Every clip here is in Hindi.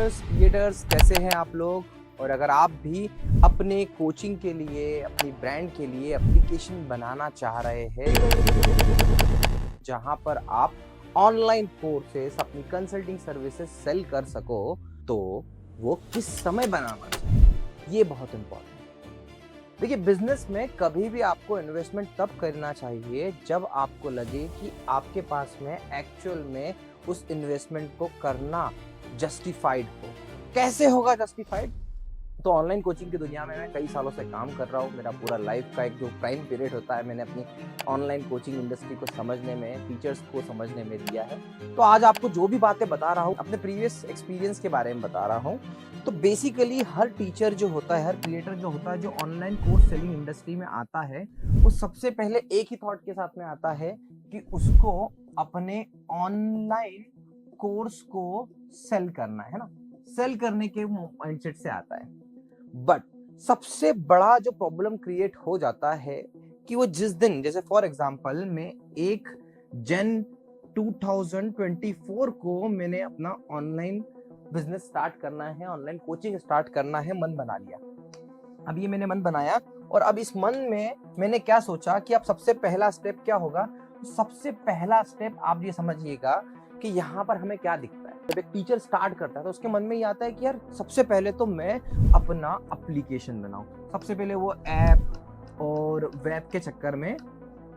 टीचर्स, क्रिएटर्स, कैसे हैं आप लोग? और अगर आप भी अपने कोचिंग के लिए, अपनी ब्रांड के लिए एप्लीकेशन बनाना चाह रहे हैं जहां पर आप ऑनलाइन कोर्सेस, अपनी कंसल्टिंग सर्विसेज सेल कर सको, तो वो किस समय बनाना चाहिए, ये बहुत इंपॉर्टेंट है। देखिए, बिजनेस में कभी भी आपको इन्वेस्टमेंट तब करना चाहिए जब आपको लगे कि आपके पास में एक्चुअल में उस इन्वेस्टमेंट को करना जस्टिफाइड हो। कैसे होगा जस्टिफाइड? तो ऑनलाइन कोचिंग की दुनिया में मैं कई सालों से काम कर रहा हूँ। मेरा पूरा लाइफ का एक जो प्राइम पीरियड होता है, मैंने अपनी ऑनलाइन कोचिंग इंडस्ट्री को समझने में, टीचर्स को समझने में दिया है। तो आज आपको जो भी बातें बता रहा हूँ, अपने प्रीवियस एक्सपीरियंस के बारे में बता रहा हूँ। तो बेसिकली हर टीचर जो होता है, हर क्रिएटर जो होता है, जो ऑनलाइन कोर्स सेलिंग इंडस्ट्री में आता है, वो सबसे पहले एक ही थॉट के साथ में आता है कि उसको अपने ऑनलाइन कोर्स को सेल करना है ना, सेल करने के माइंडसेट से आता है। बट सबसे बड़ा जो प्रॉब्लम क्रिएट हो जाता है कि वो जिस दिन, जैसे फॉर एग्जांपल मैं 1 जन 2024 को मैंने अपना ऑनलाइन बिजनेस स्टार्ट करना है, ऑनलाइन कोचिंग स्टार्ट करना है, मन बना लिया। अब ये मैंने मन बनाया और अब इस मन में मैंने क्या सोचा कि अब सबसे पहला स्टेप क्या होगा। सबसे पहला स्टेप आप ये समझिएगा कि यहाँ पर हमें क्या दिखता है। जब एक टीचर स्टार्ट करता है तो उसके मन में ये आता है कि यार सबसे पहले तो मैं अपना एप्लीकेशन बनाऊं। सबसे पहले वो ऐप और वेब के चक्कर में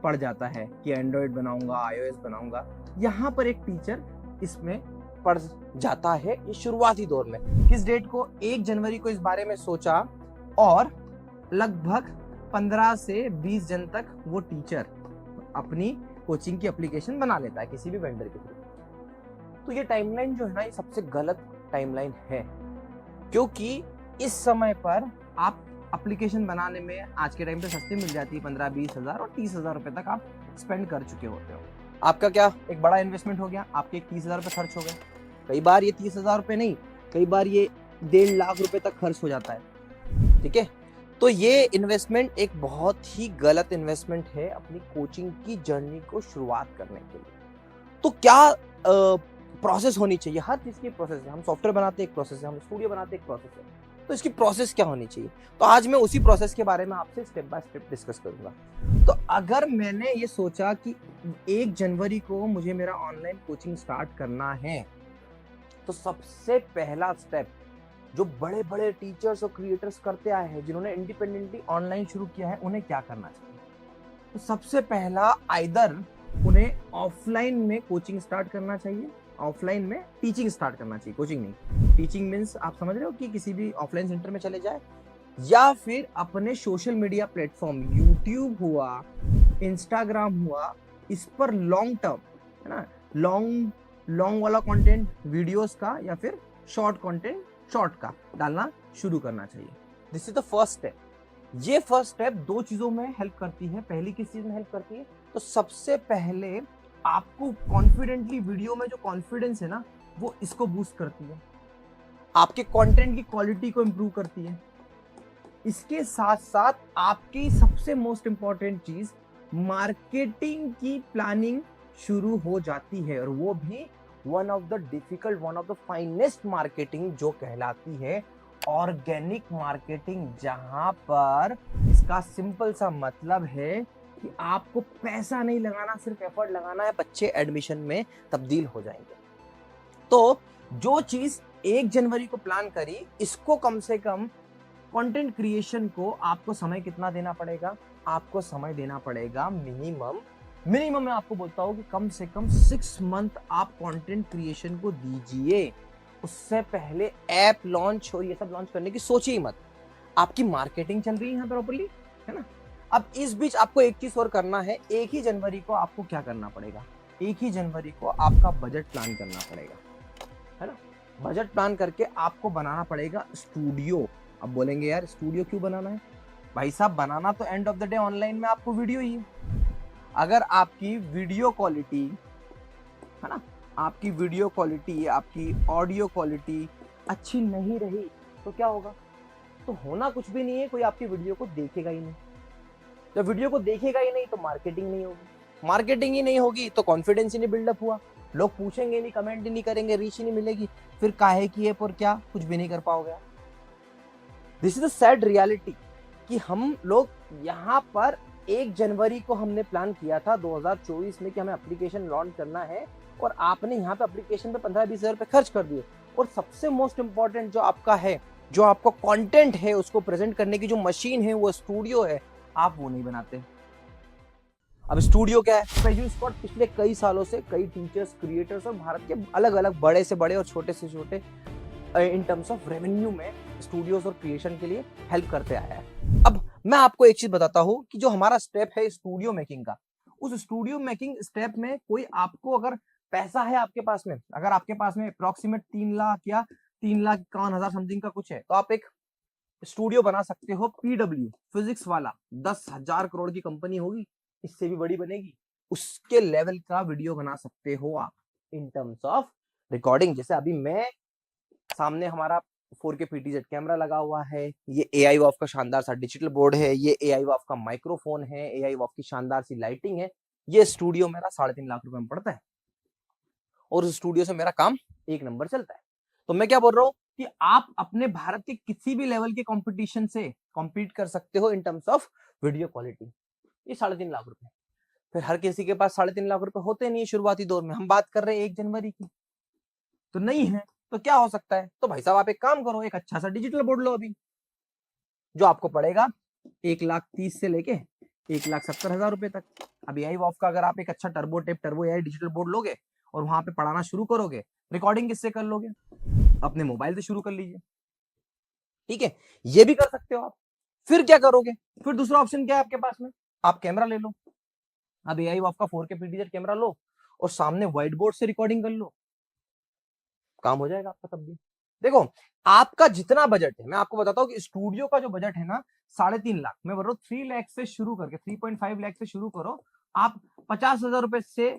पड़ जाता है कि एंड्रॉइड बनाऊंगा, आईओएस बनाऊंगा। यहाँ पर एक टीचर इसमें पड़ जाता है ये शुरुआती दौर में। किस डेट को? 1 जनवरी को इस बारे में सोचा और लगभग 15 से 20 जन तक वो टीचर अपनी कोचिंग की एप्लीकेशन बना लेता है किसी भी वेंडर के थ्रू। तो ये टाइमलाइन जो है ना, ये सबसे गलत टाइमलाइन है, क्योंकि इस समय पर आप एप्लीकेशन बनाने में आज के टाइम पे सस्ती मिल जाती है। 15-20 हज़ार और 30 हज़ार रुपए तक आप स्पेंड कर चुके होते हो। आपका क्या एक बड़ा इन्वेस्टमेंट हो गया, आपके 30 हज़ार रुपए खर्च हो गए। कई बार ये 30 हज़ार रुपए नहीं, कई बार ये 1.5 लाख रुपए तक खर्च हो जाता है। ठीक है, तो ये इन्वेस्टमेंट एक बहुत ही गलत इन्वेस्टमेंट है अपनी कोचिंग की जर्नी को शुरुआत करने के लिए। तो क्या प्रोसेस होनी चाहिए? हर चीज की प्रोसेस है। हम सॉफ्टवेयर बनाते एक प्रोसेस है, हम स्टूडियो बनाते एक प्रोसेस है, तो इसकी प्रोसेस क्या होनी चाहिए? तो आज मैं उसी प्रोसेस के बारे में आपसे स्टेप बाय स्टेप डिस्कस करूंगा। तो अगर मैंने ये सोचा कि 1 जनवरी को मुझे मेरा ऑनलाइन कोचिंग स्टार्ट करना है, तो सबसे पहला स्टेप जो बड़े बड़े टीचर्स और क्रिएटर्स करते आए हैं, जिन्होंने इंडिपेंडेंटली ऑनलाइन शुरू किया है, उन्हें क्या करना चाहिए? तो सबसे पहला आइदर उन्हें ऑफलाइन में कोचिंग स्टार्ट करना चाहिए, ऑफलाइन में टीचिंग स्टार्ट करना चाहिए। कोचिंग नहीं, टीचिंग मीन्स आप समझ रहे हो कि किसी भी ऑफलाइन सेंटर में चले जाए, या फिर अपने सोशल मीडिया प्लेटफॉर्म, यूट्यूब हुआ, इंस्टाग्राम हुआ, इस पर लॉन्ग टर्म है ना, लॉन्ग वाला कंटेंट वीडियोस का या फिर शॉर्ट कंटेंट शॉर्ट का डालना शुरू करना चाहिए। This is the first step. ये फर्स्ट स्टेप 2 चीजों में हेल्प करती है। पहली किस चीज में हेल्प करती है? तो सबसे पहले आपको कॉन्फिडेंटली, वीडियो में जो कॉन्फिडेंस है ना, वो इसको बूस्ट करती है, आपके कंटेंट की क्वालिटी को इंप्रूव करती है। इसके साथ साथ आपकी सबसे मोस्ट इंपॉर्टेंट चीज, मार्केटिंग की प्लानिंग शुरू हो जाती है, और वो भी one of the finest marketing, जो कहलाती है ऑर्गेनिक मार्केटिंग, जहां पर इसका सिंपल सा मतलब है कि आपको पैसा नहीं लगाना, सिर्फ एफर्ट लगाना है, बच्चे एडमिशन में तब्दील हो जाएंगे। तो जो चीज 1 जनवरी को प्लान करी, इसको कम से कम कंटेंट क्रिएशन को आपको समय कितना देना पड़ेगा? आपको समय देना पड़ेगा मिनिमम मैं आपको बोलता हूँ कि कम से कम 6 मंथ आप कंटेंट क्रिएशन को दीजिए। उससे पहले ऐप लॉन्च और ये सब लॉन्च करने की सोचिए मत। आपकी मार्केटिंग चल रही है यहाँ प्रॉपर्ली, है ना। अब इस बीच आपको एक चीज और करना है। 1 ही जनवरी को आपको क्या करना पड़ेगा? 1 ही जनवरी को आपका बजट प्लान करना पड़ेगा, है ना। बजट प्लान करके आपको बनाना पड़ेगा स्टूडियो। अब बोलेंगे यार स्टूडियो क्यों बनाना है? भाई साहब, बनाना तो end of the day online में आपको वीडियो ही है। अगर आपकी वीडियो क्वालिटी, है ना, आपकी वीडियो क्वालिटी, आपकी ऑडियो क्वालिटी अच्छी नहीं रही तो क्या होगा? तो होना कुछ भी नहीं है, कोई आपकी वीडियो को देखेगा ही नहीं। जब वीडियो को देखेगा ही नहीं तो मार्केटिंग नहीं होगी, मार्केटिंग ही नहीं होगी तो कॉन्फिडेंस ही नहीं बिल्डअप हुआ, लोग पूछेंगे नहीं, कमेंट ही नहीं करेंगे, रीच ही नहीं मिलेगी, फिर काहे की ऐप और क्या, कुछ भी नहीं कर पाओगे। This is the sad reality कि हम लोग यहाँ पर 1 जनवरी को हमने प्लान किया था 2024 में कि हमें एप्लीकेशन लॉन्च करना है, और आपने यहाँ पे एप्लीकेशन पे 15-20 हजार रुपए खर्च कर दिए, और सबसे मोस्ट इंपॉर्टेंट जो आपका है, जो आपका कंटेंट है, उसको प्रेजेंट करने की जो मशीन है, वो स्टूडियो है, आप वो नहीं बनाते। अब स्टूडियो क्या है? पेजू स्पॉट पिछले कई सालों से कई टीचर्स, क्रिएटर्स और भारत के अलग अलग बड़े से बड़े और छोटे से छोटे इन टर्म्स ऑफ रेवेन्यू में स्टूडियोज और क्रिएशन के लिए हेल्प करते आया है। अब मैं आपको एक चीज बताता हूँ कि जो हमारा स्टेप है स्टूडियो मेकिंग का, उस स्टूडियो मेकिंग स्टेप में कोई आपको अगर पैसा है आपके पास में, अगर आपके पास में अप्रोक्सीमेट 3 लाख या 3,51,000 समथिंग का कुछ है, तो आप एक स्टूडियो बना सकते हो। पीडब्ल्यू फिजिक्स वाला 10,000 करोड़ की कंपनी होगी, इससे भी बड़ी बनेगी, उसके लेवल का वीडियो बना सकते हो आप इन टर्म्स ऑफ रिकॉर्डिंग। जैसे अभी मैं सामने हमारा 4K PTZ कैमरा लगा हुआ है, ये AI वॉफ का शानदार सा डिजिटल बोर्ड है, ये AI वॉफ का माइक्रोफोन है, AI वॉफ की शानदार सी लाइटिंग है, ये स्टूडियो मेरा 3.5 लाख रुपए में पड़ता है, और उस स्टूडियो से मेरा काम 1 नंबर चलता है। तो मैं क्या बोल रहा हूँ कि आप अपने भारत के किसी भी लेवल के कंपटीशन से कॉम्पीट कर सकते हो in terms of video quality. ये 3.5 लाख रुपए, फिर हर किसी के पास 3.5 लाख रुपए होते नहीं शुरुआती दौर में। हम बात कर रहे हैं 1 जनवरी की, तो नहीं है तो क्या हो सकता है? तो भाई साहब आप एक काम करो, एक अच्छा सा डिजिटल बोर्ड लो अभी, जो आपको पड़ेगा 1,30,000 से लेके 1,70,000 रुपए तक। अब AI वॉफ का अगर आप एक अच्छा turbo tape turbo AI digital board लोगे और वहां पे पढ़ाना शुरू करोगे, रिकॉर्डिंग किससे कर लोगे? अपने मोबाइल से शुरू कर लीजिए, ठीक है, ये भी कर सकते हो आप। फिर क्या करोगे? फिर दूसरा ऑप्शन क्या है आपके पास में? आप कैमरा ले लो, अब AI वॉफ का 4K PTZ कैमरा लो और सामने व्हाइट बोर्ड से रिकॉर्डिंग कर लो, काम हो जाएगा आपका तब भी। देखो आपका जितना बजट है, मैं आपको बताता हूँ कि स्टूडियो का जो बजट है ना 3.5 लाख, मैं बोल रहा हूँ 3 लाख से शुरू करके 3.5 लाख से शुरू करो, आप 50,000 रुपए से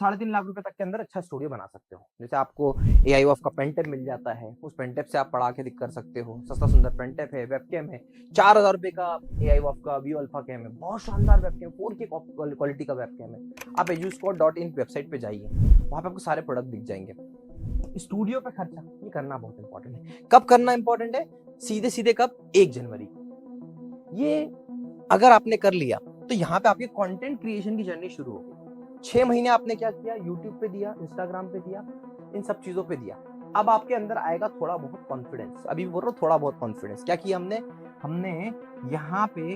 3.5 लाख रुपए तक के अंदर अच्छा स्टूडियो बना सकते हो। जैसे आपको AI वॉफ का पेनटेप मिल जाता है, उस पेनटेप से आप पढ़ा के दिख कर सकते हो, सस्ता सुंदर पेनटेप है, वेबकैम है, 4,000 रुपए का AI वॉफ का व्यू अल्फा कैम है, बहुत शानदार वेबकैम, 4K क्वालिटी का वेबकैम है। आप eduscode.in वेबसाइट पे जाइए, वहां पे आपको सारे प्रोडक्ट दिख जाएंगे। स्टूडियो पे खर्चा ये करना बहुत इंपॉर्टेंट है। कब करना इंपॉर्टेंट है? सीधे सीधे कब? 1 जनवरी। ये अगर आपने कर लिया तो यहाँ पे आपके कंटेंट क्रिएशन की जर्नी शुरू होगी। 6 महीने आपने क्या किया? यूट्यूब पे दिया, इंस्टाग्राम पे दिया, इन सब चीजों पे दिया। अब आपके अंदर आएगा थोड़ा बहुत कॉन्फिडेंस। अभी बोल रहा हूँ थोड़ा बहुत कॉन्फिडेंस। क्या किया हमने? हमने यहाँ पे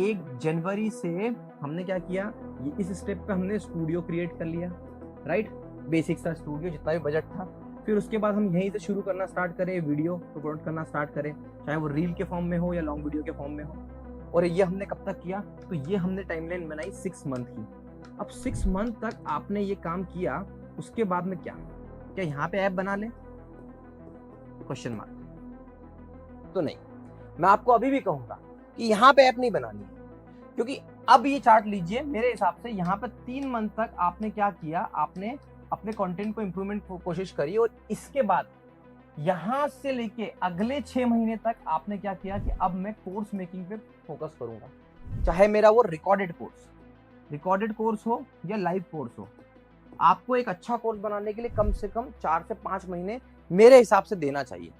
1 जनवरी से हमने क्या किया, इस स्टेप पे हमने स्टूडियो क्रिएट कर लिया, राइट, बेसिक सा स्टूडियो, जितना भी बजट था। फिर उसके बाद हम यहीं से शुरू करना स्टार्ट करें, वीडियो अपलोड करना स्टार्ट करें, चाहे वो रील के फॉर्म में हो या लॉन्ग वीडियो के फॉर्म में हो। और ये हमने कब तक किया? तो ये हमने टाइमलाइन बनाई 6 मंथ की। अब 6 मंथ तक आपने ये काम किया, उसके बाद में क्या यहाँ पे ऐप बना ले? Question mark. तो नहीं, मैं आपको अभी भी कहूंगा कि यहाँ पे ऐप नहीं बनानी है, क्योंकि अब ये चार्ट लीजिए, मेरे हिसाब से यहाँ पे 3 मंथ तक आपने क्या किया, आपने अपने कंटेंट को इंप्रूवमेंट को कोशिश करी, और इसके बाद यहां से लेके अगले 6 महीने तक आपने क्या किया कि अब मैं कोर्स मेकिंग पे फोकस करूंगा, चाहे मेरा वो रिकॉर्डेड कोर्स हो या लाइव कोर्स हो। आपको एक अच्छा कोर्स बनाने के लिए कम से कम 4 से 5 महीने मेरे हिसाब से देना चाहिए।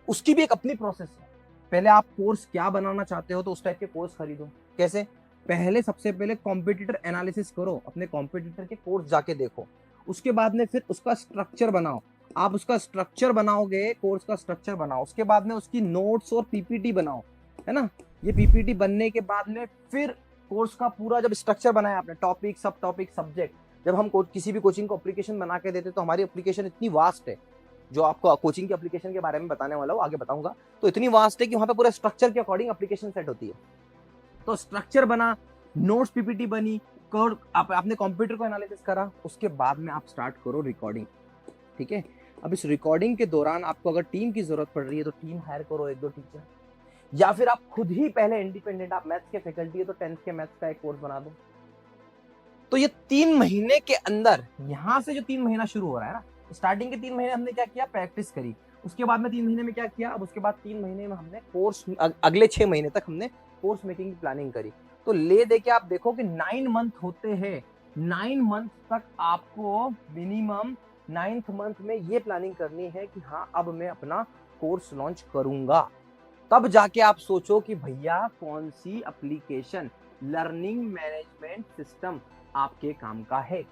उसकी भी एक अपनी प्रोसेस है। पहले आप कोर्स क्या बनाना चाहते हो तो उस टाइप के कोर्स खरीदो। कैसे? पहले सबसे पहले कॉम्पिटिटर एनालिसिस करो, अपने कॉम्पिटिटर के कोर्स जाके देखो, उसके बाद में फिर उसका स्ट्रक्चर बनाओ। आप उसका स्ट्रक्चर बनाओगे, कोर्स का स्ट्रक्चर बनाओ, उसके बाद में उसकी नोट्स और पीपीटी बनाओ, है ना। ये पीपीटी बनने के बाद में फिर कोर्स का पूरा जब स्ट्रक्चर बनाया आपने, टॉपिक, सब टॉपिक, सब्जेक्ट, जब हम किसी भी कोचिंग को एप्लीकेशन बना के देते तो हमारी एप्लीकेशन इतनी वास्ट है, जो आपको कोचिंग की एप्लीकेशन के बारे में बताने वाला हूँ, आगे बताऊंगा, तो इतनी वास्ट है कि वहां पे पूरा स्ट्रक्चर के अकॉर्डिंग एप्लीकेशन सेट होती है। तो स्ट्रक्चर बना, नोट्स पीपीटी बनी, आपने कंप्यूटर को एनालिसिस करा, उसके बाद में आप स्टार्ट करो रिकॉर्डिंग, ठीक है। अब इस रिकॉर्डिंग के दौरान आपको अगर टीम की जरूरत पड़ रही है तो टीम हायर करो, 1-2 टीचर, या फिर आप खुद ही पहले इंडिपेंडेंट, आप मैथ्स के फैकल्टी है तो 10th के मैथ्स का एक कोर्स बना दो। तो ये 3 महीने के अंदर, यहां से जो 3 महीना शुरू हो रहा है ना, स्टार्टिंग के 3 महीने हमने क्या किया? प्रैक्टिस करी। उसके बाद में 3 महीने में क्या किया? अब उसके बाद 3 महीने में हमने कोर्स, अगले 6 महीने तक हमने कोर्स मेकिंग की प्लानिंग करी। तो ले दे के आप देखो कि 9 मंथ होते हैं, 9 मंथ तक आपको मिनिमम 9th मंथ में ये प्लानिंग करनी है कि हाँ अब मैं अपना कोर्स लॉन्च करूंगा। तब जाके आप सोचो कि भैया कौन सी एप्लीकेशन, लर्निंग मैनेजमेंट सिस्टम आपके काम का है,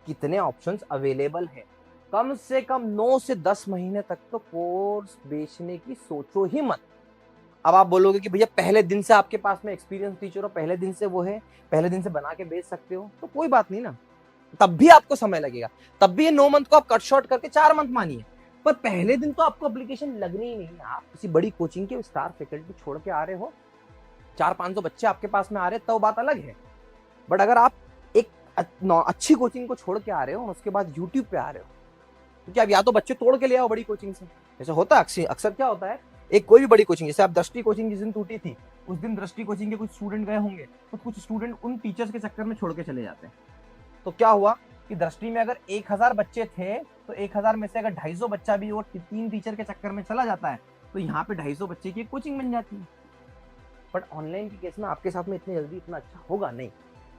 कितने ऑप्शंस अवेलेबल है। कम से कम 9 से 10 महीने तक तो कोर्स बेचने की सोचो ही मत। अब आप बोलोगे कि भैया पहले दिन से आपके पास में एक्सपीरियंस टीचर हो, पहले दिन से वो है, पहले दिन से बना के बेच सकते हो, तो कोई बात नहीं ना, तब भी आपको समय लगेगा। तब भी ये 9 मंथ को आप कट शॉर्ट करके 4 मंथ मानिए, पर पहले दिन तो आपको एप्लीकेशन लगनी ही नहीं। आप किसी बड़ी कोचिंग के स्टार फैकल्टी छोड़ के आ रहे हो, 400-500 बच्चे आपके पास में आ रहे, तो बात अलग है। बट अगर आप एक अच्छी कोचिंग को छोड़ के आ रहे हो और उसके बाद यूट्यूब पे आ रहे हो, क्योंकि आप या तो बच्चे तोड़ के ले आओ बड़ी कोचिंग से, जैसे होता है अक्सर क्या होता है, एक कोई भी बड़ी कोचिंग, जैसे आप दृष्टि कोचिंग जिस दिन टूटी थी, उस दिन दृष्टि कोचिंग के कुछ स्टूडेंट गए होंगे, तो कुछ स्टूडेंट उन टीचर्स के चक्कर में छोड़ के चले जाते हैं। तो क्या हुआ कि दृष्टि में अगर 1000 बच्चे थे, तो 1000 में से अगर 250 बच्चा भी वो 3 टीचर के चक्कर में चला जाता है, तो यहाँ पे 250 बच्चे की कोचिंग बन जाती है। बट ऑनलाइन के केस में आपके साथ में इतनी जल्दी इतना अच्छा होगा नहीं।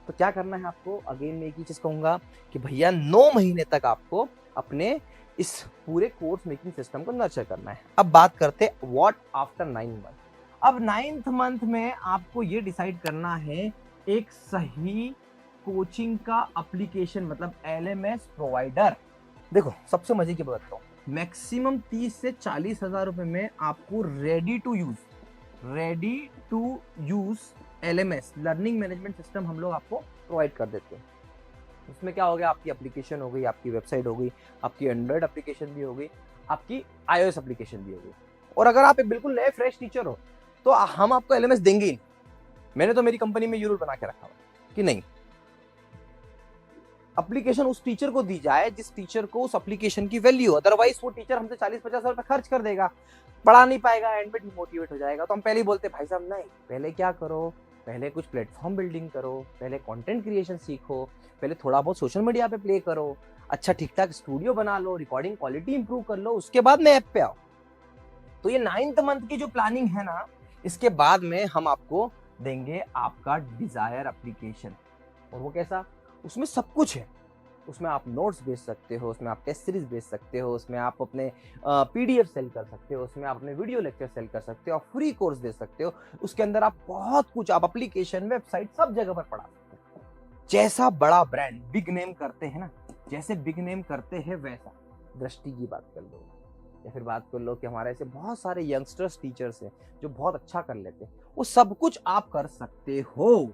तो क्या करना है आपको, अगेन मैं एक ही चीज कहूंगा कि भैया 9 महीने तक आपको अपने इस पूरे कोर्स मेकिंग सिस्टम को नर्चर करना है। अब बात करते हैं व्हाट आफ्टर 9 मंथ। अब 9th मंथ में आपको ये डिसाइड करना है एक सही कोचिंग का एप्लीकेशन, मतलब LMS प्रोवाइडर। देखो सबसे मजे की बात बताऊं, मैक्सिमम 30 से 40 हजार रुपए में आपको ready to use LMS, learning management system, हम लोग आपको प्रोवाइड कर देते हैं। उसमें क्या हो गया, आपकी एप्लीकेशन हो गई, आपकी वेबसाइट हो गई, आपकी एंड्रॉइड एप्लीकेशन भी हो गई, आपकी iOS एप्लीकेशन भी हो गई। और अगर आप एक बिल्कुल नए फ्रेश टीचर हो, तो हम आपको LMS देंगे ही। मैंने तो मेरी कंपनी में ये रूल बना के रखा हुआ कि नहीं, एप्लीकेशन उस टीचर को दी जाए जिस टीचर को उस एप्लीकेशन की वैल्यू। अदरवाइज वो टीचर हमसे 40-50 हजार रुपए खर्च कर देगा, पढ़ा नहीं पाएगा, एंड में डिमोटिवेट हो जाएगा। तो हम पहले ही बोलते भाई साहब नहीं, पहले क्या करो, पहले कुछ प्लेटफॉर्म बिल्डिंग करो, पहले कंटेंट क्रिएशन सीखो, पहले थोड़ा बहुत सोशल मीडिया पे प्ले करो, अच्छा ठीक ठाक स्टूडियो बना लो, रिकॉर्डिंग क्वालिटी इंप्रूव कर लो, उसके बाद में ऐप पे आओ। तो ये 9th मंथ की जो प्लानिंग है ना, इसके बाद में हम आपको देंगे आपका डिजायर एप्लीकेशन। और वो कैसा, उसमें सब कुछ है। उसमें आप नोट्स बेच सकते हो, उसमें आप टेस्ट सीरीज बेच सकते हो, उसमें आप अपने PDF सेल कर सकते हो, उसमें आप अपने वीडियो लेक्चर सेल कर सकते हो, आप फ्री कोर्स दे सकते हो। उसके अंदर आप बहुत कुछ, आप एप्लीकेशन, वेबसाइट, सब जगह पर पढ़ा सकते हो। जैसा बड़ा ब्रांड बिग नेम करते हैं ना, जैसे बिग नेम करते हैं वैसा दृष्टि की बात कर लो, या फिर बात कर लो कि हमारे ऐसे बहुत सारे यंगस्टर्स टीचर्स हैं जो बहुत अच्छा कर लेते हैं, वो सब कुछ आप कर सकते हो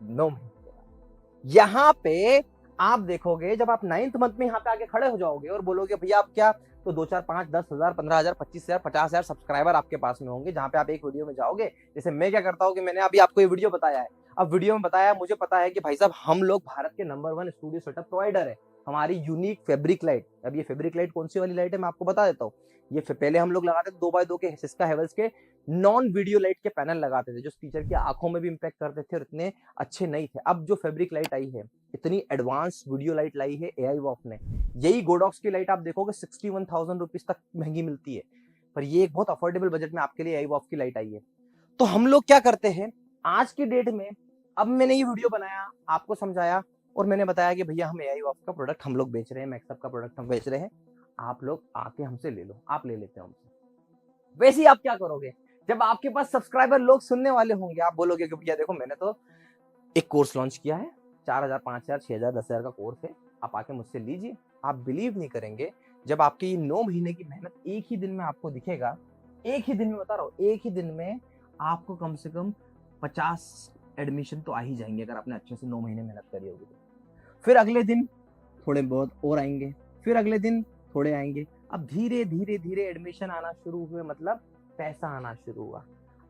9 महीने। यहाँ पे आप देखोगे, जब आप 9th मंथ में यहाँ पे आके खड़े हो जाओगे और बोलोगे भैया आप क्या, तो 2, 4, 5, 10 हजार, 15 हजार, 25 हजार, 50 हजार सब्सक्राइबर आपके पास में होंगे, जहाँ पे आप एक वीडियो में जाओगे। जैसे मैं क्या करता हूँ कि मैंने अभी आपको ये वीडियो बताया है, अब वीडियो में बताया, मुझे पता है कि भाई साहब हम लोग भारत के नंबर 1 स्टूडियो सेटअप प्रोवाइडर है। हमारी यूनिक फैब्रिक लाइट, अब ये फैब्रिक लाइट कौन सी वाली लाइट है मैं आपको बता देता हूँ। ये पहले हम लोग लगाते थे 2x2 के सिस्का हेवल्स के नॉन वीडियो लाइट के पैनल लगाते थे, जो टीचर की आंखों में भी इंपैक्ट करते थे और इतने अच्छे नहीं थे। अब जो फैब्रिक लाइट आई है, इतनी एडवांस वीडियो लाइट लाई है AI वॉफ ने। यही गोडॉक्स की लाइट आप देखोगे 61,000 रुपीज तक महंगी मिलती है, पर ये एक बहुत अफोर्डेबल बजट में आपके लिए AI वॉफ की लाइट आई है। तो हम लोग क्या करते हैं आज की डेट में, अब मैंने ये वीडियो बनाया, आपको समझाया और मैंने बताया कि भैया हम AI वॉफ का प्रोडक्ट हम लोग बेच रहे हैं, मैक्सअप का प्रोडक्ट हम बेच रहे हैं, आप लोग आके हमसे ले लो। आप ले लेते हो हमसे। वैसे ही आप क्या करोगे, जब आपके पास सब्सक्राइबर लोग सुनने वाले होंगे, आप बोलोगे कि भैया देखो मैंने तो एक कोर्स लॉन्च किया है, 4000, 5000, 6000, 10,000 का कोर्स है, आप आके मुझसे लीजिए। आप बिलीव नहीं करेंगे, जब आपकी ये 9 महीने की मेहनत एक ही दिन में आपको दिखेगा, एक ही दिन में बता रहा हूँ, एक ही दिन में आपको कम से कम 50 एडमिशन तो आ ही जाएंगे, अगर आपने अच्छे से 9 महीने मेहनत करी होगी तो। फिर अगले दिन थोड़े बहुत और आएंगे, फिर अगले दिन थोड़े आएंगे। अब धीरे धीरे धीरे एडमिशन आना शुरू हुए, मतलब पैसा आना शुरू हुआ।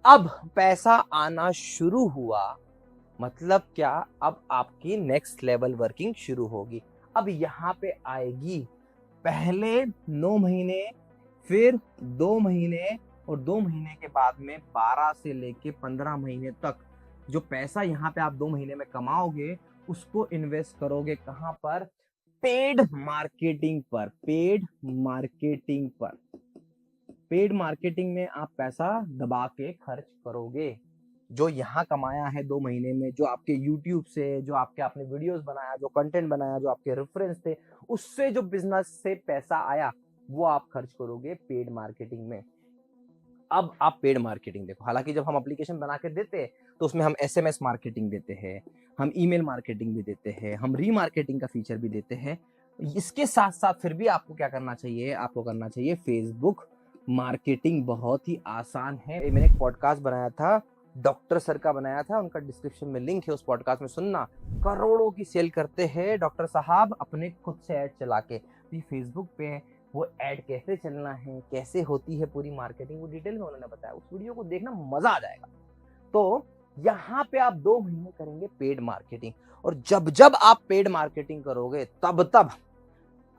अब पैसा आना शुरू हुआ मतलब क्या, अब आपकी नेक्स्ट लेवल वर्किंग शुरू होगी। अब यहाँ पे आएगी पहले 9 महीने, फिर 2 महीने, और 2 महीने के बाद में 12 से लेके 15 महीने तक जो पैसा यहाँ पे आप 2 महीने में कमाओगे, उसको इन्वेस्ट करोगे कहाँ पर, पेड मार्केटिंग पर। पेड मार्केटिंग पर, पेड मार्केटिंग में आप पैसा दबा के खर्च करोगे। जो यहाँ कमाया है 2 महीने में, जो आपके यूट्यूब से, जो आपके आपने वीडियोस बनाया, जो कंटेंट बनाया, जो आपके रेफरेंस थे, उससे जो बिजनेस से पैसा आया, वो आप खर्च करोगे पेड मार्केटिंग में। अब आप पेड मार्केटिंग देखो, हालांकि जब हम एप्लीकेशन बना के देते हैं तो उसमें हम एसएमएस मार्केटिंग देते हैं, हम ईमेल मार्केटिंग भी देते हैं, हम रीमार्केटिंग का फीचर भी देते हैं। इसके साथ साथ फिर भी आपको क्या करना चाहिए, आपको करना चाहिए फेसबुक मार्केटिंग। बहुत ही आसान है। मैंने एक पॉडकास्ट बनाया था, डॉक्टर सर का बनाया था, उनका डिस्क्रिप्शन में लिंक है, उस पॉडकास्ट में सुनना। करोड़ों की सेल करते हैं डॉक्टर साहब अपने खुद से ऐड चला के। तो फेसबुक पे वो ऐड कैसे चलना है, कैसे होती है पूरी मार्केटिंग, वो डिटेल में उन्होंने बताया। उस वीडियो को देखना, मजा आ जाएगा। तो यहाँ पे आप 2 महीने करेंगे पेड मार्केटिंग, और जब जब आप पेड मार्केटिंग करोगे तब तब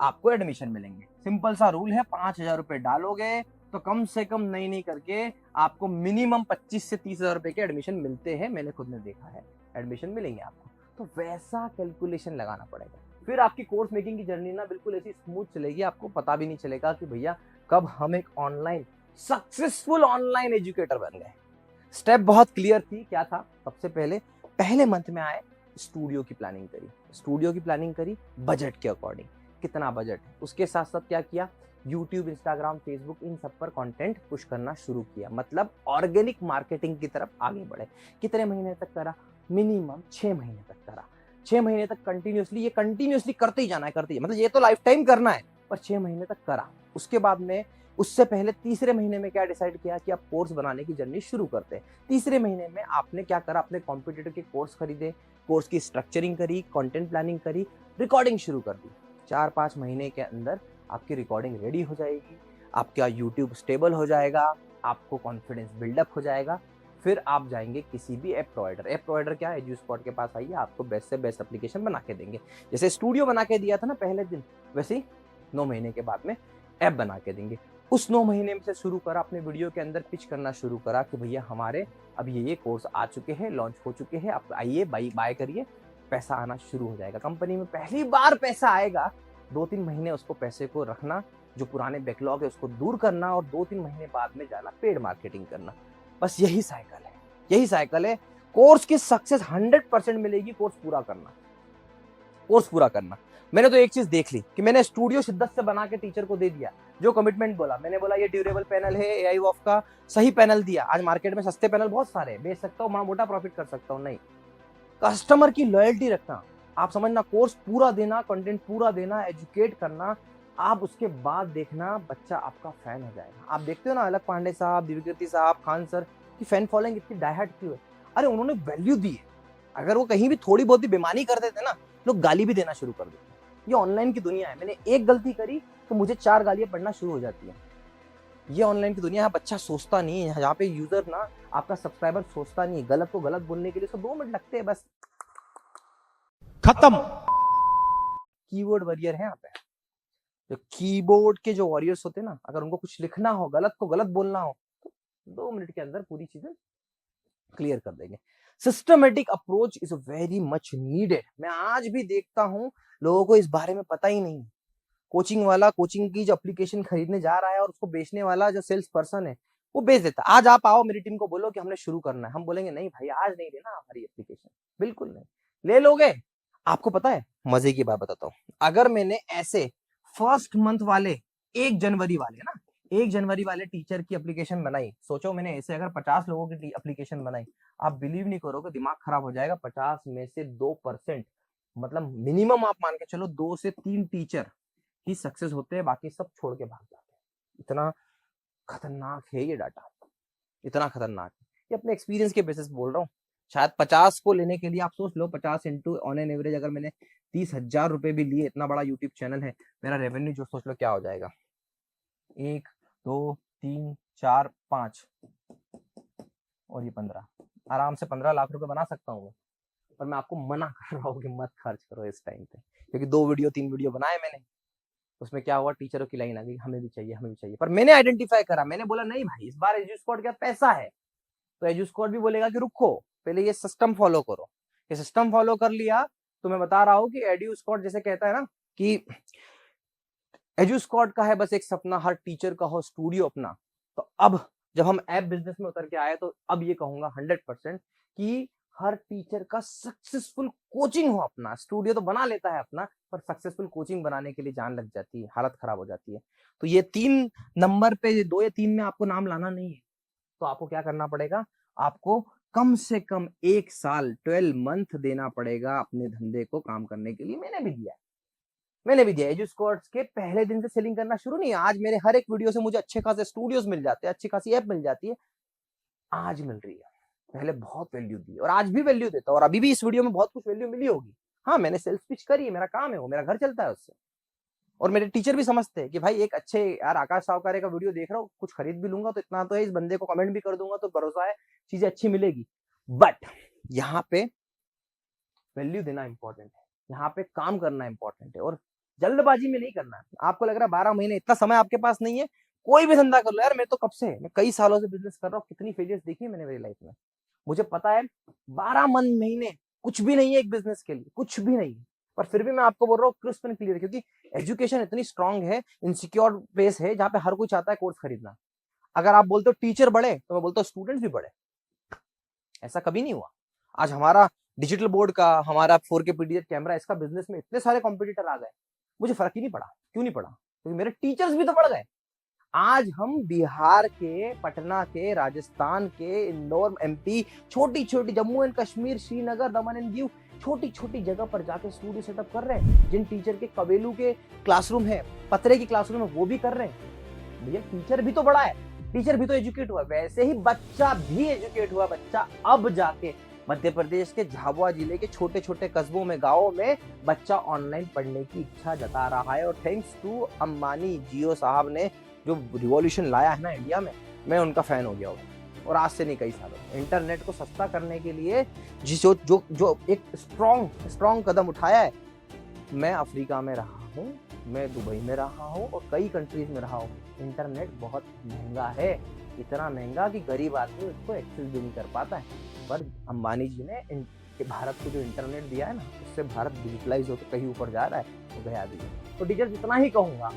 आपको एडमिशन मिलेंगे। सिंपल सा रूल है, 5,000 रुपए डालोगे तो कम से कम नहीं करके आपको मिनिमम 25 से 30,000 रुपए के एडमिशन मिलते हैं। मैंने खुद ने देखा है, एडमिशन मिलेंगे आपको। तो वैसा कैलकुलेशन लगाना पड़ेगा। फिर आपकी कोर्स मेकिंग की जर्नी ना बिल्कुल ऐसी स्मूथ चलेगी, आपको पता भी नहीं चलेगा कि भैया कब हम एक ऑनलाइन सक्सेसफुल ऑनलाइन एजुकेटर बन गए। स्टेप बहुत क्लियर थी। क्या था? सबसे पहले मंथ में आए, स्टूडियो की प्लानिंग करी, बजट के अकॉर्डिंग कितना बजट है, उसके साथ साथ क्या किया, यूट्यूब, इंस्टाग्राम, फेसबुक, इन सब पर कंटेंट पुश करना शुरू किया। मतलब ऑर्गेनिक मार्केटिंग की तरफ आगे बढ़े। कितने महीने तक करा? मिनिमम 6 महीने तक करा। 6 महीने तक कंटिन्यूसली करते ही जाना है, मतलब ये तो लाइफ टाइम करना है, पर 6 महीने तक करा। उसके बाद में, उससे पहले तीसरे महीने में क्या डिसाइड किया कि आप कोर्स बनाने की जर्नी शुरू करते हैं। तीसरे महीने में आपने क्या करा, अपने कॉम्पिटिटर के कोर्स खरीदे, कोर्स की स्ट्रक्चरिंग करी, कंटेंट प्लानिंग करी, रिकॉर्डिंग शुरू कर दी। 4-5 महीने के अंदर आपकी रिकॉर्डिंग रेडी हो जाएगी, आपका यूट्यूब स्टेबल हो जाएगा, आपको कॉन्फिडेंस बिल्डअप हो जाएगा। फिर आप जाएंगे किसी भी ऐप प्रोवाइडर क्या है, एजुस्पॉट के पास आइए, आपको बेस्ट से बेस्ट एप्लीकेशन बना के देंगे। जैसे स्टूडियो बना के दिया था ना पहले दिन, वैसे ही 9 महीने के बाद में ऐप बना के देंगे। उस 9 महीने में से शुरू करा, अपने वीडियो के अंदर पिच करना शुरू करा कि भैया हमारे अब ये कोर्स आ चुके हैं, लॉन्च हो चुके हैं, आप आइए बाय करिए, पैसा आना शुरू हो जाएगा। कंपनी में पहली बार पैसा आएगा, 2-3 महीने उसको पैसे को रखना, जो पुराने बैकलॉग है उसको दूर करना, और 2-3 महीने बाद में जाना पेड मार्केटिंग करना। बस यही साइकिल है। कोर्स की सक्सेस 100% मिलेगी, कोर्स पूरा करना। मैंने तो एक चीज देख ली कि मैंने स्टूडियो शिद्दत से बना के टीचर को दे दिया, जो कमिटमेंट बोला, मैंने बोला ये ड्यूरेबल पैनल है, एआई वॉफ का, सही पैनल दिया। आज मार्केट में सस्ते पैनल बहुत सारे हैं, बेच सकता हूँ, मोटा प्रॉफिट कर सकता हूँ, नहीं, कस्टमर की लॉयल्टी रखना। आप समझना, कोर्स पूरा देना, कंटेंट पूरा देना, एजुकेट करना। आप उसके बाद देखना बच्चा आपका फैन हो जाएगा। आप देखते हो ना, अलग पांडे साहब, दिव्यकीर्ति साहब, खान सर की फैन फॉलोइंग इतनी डायहार्ड क्यों है? अरे उन्होंने वैल्यू दी है। अगर वो कहीं भी थोड़ी बहुत भी बेईमानी कर देते ना, लोग गाली भी देना शुरू कर देते हैं। ये ऑनलाइन की दुनिया है। मैंने एक गलती करी तो मुझे 4 गालियां पढ़ना शुरू हो जाती है। ये ऑनलाइन की दुनिया है। बच्चा सोचता नहीं है, यहाँ पे यूजर ना, आपका सब्सक्राइबर सोचता नहीं है। गलत को गलत बोलने के लिए उसको 2 मिनट लगते हैं, बस खत्म। कीबोर्ड वॉरियर है यहाँ पे। जो कीबोर्ड के जो वॉरियर्स होते हैं ना, अगर उनको कुछ लिखना हो, गलत को गलत बोलना हो, तो 2 मिनट के अंदर पूरी चीजें क्लियर कर देंगे। Systematic approach is very much needed. मैं आज भी देखता हूं लोगों को इस बारे में पता ही नहीं। कोचिंग वाला कोचिंग की जो एप्लीकेशन खरीदने जा रहा है, और उसको बेचने वाला जो सेल्स पर्सन है वो बेच देता है। आज आप आओ, मेरी टीम को बोलो कि हमने शुरू करना है, हम बोलेंगे नहीं भाई आज नहीं लेना हमारी एप्लीकेशन, बिल्कुल नहीं। ले लोगे? आपको पता है, मजे की बात बताता हूँ, अगर मैंने ऐसे फर्स्ट मंथ वाले 1 जनवरी वाले ना, 1 जनवरी वाले टीचर की एप्लीकेशन बनाई, सोचो मैंने ऐसे अगर 50 लोगों की एप्लीकेशन बनाई, आप बिलीव नहीं करोगे, दिमाग खराब हो जाएगा। 50 में से 2%, मतलब मिनिमम आप मान के चलो 2 से 3 टीचर ही सक्सेस होते हैं, बाकी सब छोड़ के भाग जाते हैं। इतना खतरनाक है ये डाटा, इतना खतरनाक है। ये अपने एक्सपीरियंस के बेसिस बोल रहा हूँ। शायद 50 को लेने के लिए आप सोच लो, 50 इंटू ऑन एन एवरेज अगर मैंने 30,000 रुपए भी लिए, इतना बड़ा यूट्यूब चैनल है, मेरा रेवेन्यू जो सोच लो क्या हो जाएगा, 1 2 3 4 5 और ये 15, आराम से 15 लाख रुपए बना सकता हूँ। पर मैं आपको मना कर रहा हूँ कि मत खर्च करो इस टाइम पे, क्योंकि 2 वीडियो 3 वीडियो बनाए मैंने, उसमें क्या हुआ, टीचरों की लाइन आ गई, हमें भी चाहिए। पर मैंने आइडेंटिफाई करा, मैंने बोला नहीं भाई, इस बार एजुस्कॉट क्या पैसा है, तो एजुस्कॉट भी बोलेगा कि रुको, पहले ये सिस्टम फॉलो करो। ये सिस्टम फॉलो कर लिया तो मैं बता रहा हूँ कि एजुस्कॉट जैसे कहता है ना कि एजुस्कॉट का है बस एक सपना, हर टीचर का हो स्टूडियो अपना। तो अब जब हम ऐप बिजनेस में उतर के आए तो अब ये कहूंगा 100% कि हर टीचर का सक्सेसफुल कोचिंग हो, अपना स्टूडियो तो बना लेता है अपना, पर सक्सेसफुल कोचिंग बनाने के लिए जान लग जाती है, हालत खराब हो जाती है। तो ये 3 नंबर पे, 2 या 3 में आपको नाम लाना नहीं है, तो आपको क्या करना पड़ेगा, आपको कम से कम 1 साल 12 मंथ देना पड़ेगा अपने धंधे को काम करने के लिए। मैंने भी दिया। एजुस्कॉर्ट्स के पहले दिन से सेलिंग करना शुरू नहीं है। आज मेरे हर एक वीडियो से मुझे अच्छे खासे स्टूडियोज मिल जाते हैं, अच्छी खासी ऐप मिल जाती है, आज मिल रही है। पहले बहुत वैल्यू दी और आज भी वैल्यू देता हूं, और अभी भी इस वीडियो में बहुत कुछ वैल्यू मिली होगी। हाँ, मैंने सेल्स पिच करी है, मेरा काम है वो, मेरा घर चलता है उससे। और मेरे टीचर भी समझते हैं कि भाई एक अच्छे यार आकाश सावकारे का वीडियो देख रहा हूँ, कुछ खरीद भी लूंगा तो इतना तो है, इस बंदे को कमेंट भी कर दूंगा तो भरोसा है चीजें अच्छी मिलेगी। बट यहाँ पे वैल्यू देना इंपॉर्टेंट है, यहाँ पे काम करना इंपॉर्टेंट है, और जल्दबाजी में नहीं करना है। आपको लग रहा है 12 महीने इतना समय आपके पास नहीं है, कोई भी धंधा कर लो यार। मैं तो कब से, मैं कई सालों से बिजनेस कर रहा हूँ, कितनी फेलियर्स देखी है मैंने मेरी लाइफ में। मुझे पता है 12 महीने कुछ भी नहीं है एक बिजनेस के लिए, कुछ भी नहीं है। पर फिर भी मैं आपको बोल रहा हूँ क्रिस्प एंड क्लियर, क्योंकि एजुकेशन इतनी स्ट्रांग है, इनसिक्योर बेस है, जहाँ पे हर कोई चाहता है कोर्स खरीदना। अगर आप बोलते हो टीचर बढ़े, तो मैं बोलता हूँ स्टूडेंट्स भी बढ़े। ऐसा कभी नहीं हुआ। आज हमारा डिजिटल बोर्ड का, हमारा 4K पीडीएफ कैमरा, इसका बिजनेस में इतने सारे कॉम्पिटिटर आ गए, मुझे फर्क ही नहीं पड़ा। क्यों नहीं पड़ा? क्योंकि मेरे टीचर्स भी तो बढ़ गए। आज हम बिहार के, पटना के, राजस्थान के, इंदौर, एमपी, छोटी छोटी Jammu and Kashmir, Srinagar, Daman and Diu, छोटी छोटी जगह पर जाके स्टूडियो सेटअप कर रहे हैं। जिन टीचर के कबेलू के क्लासरूम है, पतरे की क्लासरूम है, वो भी कर रहे हैं। भैया टीचर भी तो बड़ा है, टीचर भी तो एजुकेट हुआ, वैसे ही बच्चा भी एजुकेट हुआ। बच्चा अब जाके मध्य प्रदेश के झाबुआ जिले के छोटे छोटे कस्बों में, गांवों में बच्चा ऑनलाइन पढ़ने की इच्छा जता रहा है। और थैंक्स टू अंबानी जियो साहब ने जो रिवॉल्यूशन लाया है ना इंडिया में, मैं उनका फैन हो गया हूँ। और आज से नहीं, कई सालों। इंटरनेट को सस्ता करने के लिए जो एक स्ट्रॉन्ग कदम उठाया है। मैं अफ्रीका में रहा हूँ, मैं दुबई में रहा हूँ, और कई कंट्रीज में रहा हूँ। इंटरनेट बहुत महंगा है, इतना महंगा कि गरीब आदमी उसको एक्सेस भी नहीं कर पाता है। पर अंबानी जी ने भारत को जो इंटरनेट दिया है ना, उससे भारत डिजिटलाइज होकर कहीं ऊपर जा रहा है, तो गया भी है। तो टीचर्स इतना ही कहूंगा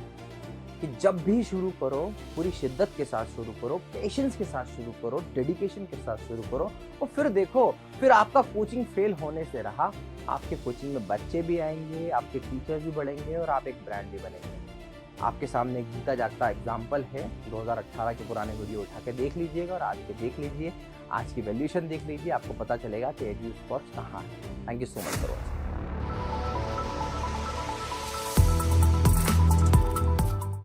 कि जब भी शुरू करो, पूरी शिद्दत के साथ शुरू करो, पेशेंस के साथ शुरू करो, डेडिकेशन के साथ शुरू करो, और फिर देखो, फिर आपका कोचिंग फेल होने से रहा, आपके कोचिंग में बच्चे भी आएंगे, आपके टीचर्स भी बढ़ेंगे, और आप एक ब्रांड भी बनेंगे। आपके सामने एक जीता जागता एग्जाम्पल है। 2018 के पुराने वीडियो उठा के देख लीजिएगा, और आज के देख लीजिए, आज की वैल्यूएशन देख लीजिए, आपको पता चलेगा कि एजुस्कॉर्ट्स कहाँ है। Thank you so much for watching.